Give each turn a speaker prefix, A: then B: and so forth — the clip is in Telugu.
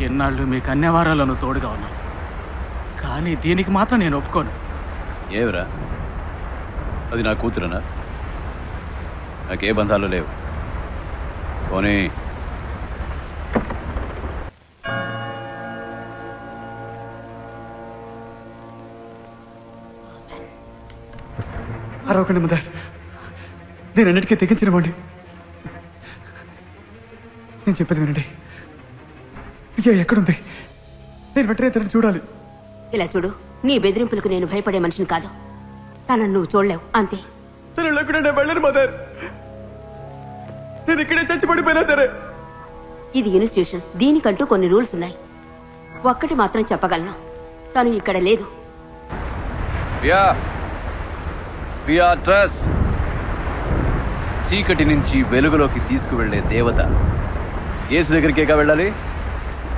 A: ఎన్నాళ్ళు మీకు అన్ని వారాలను తోడుగా ఉన్నా, కానీ దీనికి మాత్రం నేను ఒప్పుకోను.
B: ఏవరా, అది నా కూతురునా? నాకే బంధాలు లేవు. పోనీ
C: అరవకండి మదర్, నేను అన్నిటికీ తెగించినవ్వండి. నేను చెప్పేది వినండి. విజయ ఎక్కడుంది? నేను వెంటనే తనని చూడాలి.
D: ఇలా చూడు, నీ బెదిరింపులకు నేను భయపడే మనిషిని కాదు. తనను నువ్వు చూడలేవు, అంతే.
C: తను లేకుండా నేను వెళ్ళను మదర్. నేను ఇక్కడే చచ్చిపడిపోయినా సరే.
D: ఇది ఇన్స్టిట్యూషన్, దీనికంటూ కొన్ని రూల్స్ ఉన్నాయి. ఒక్కటి మాత్రం చెప్పగలను, తను ఇక్కడ లేదు.
B: చీకటి నుంచి వెలుగులోకి తీసుకువెళ్లే దేవత యేసు దగ్గరికేగా వెళ్ళాలి.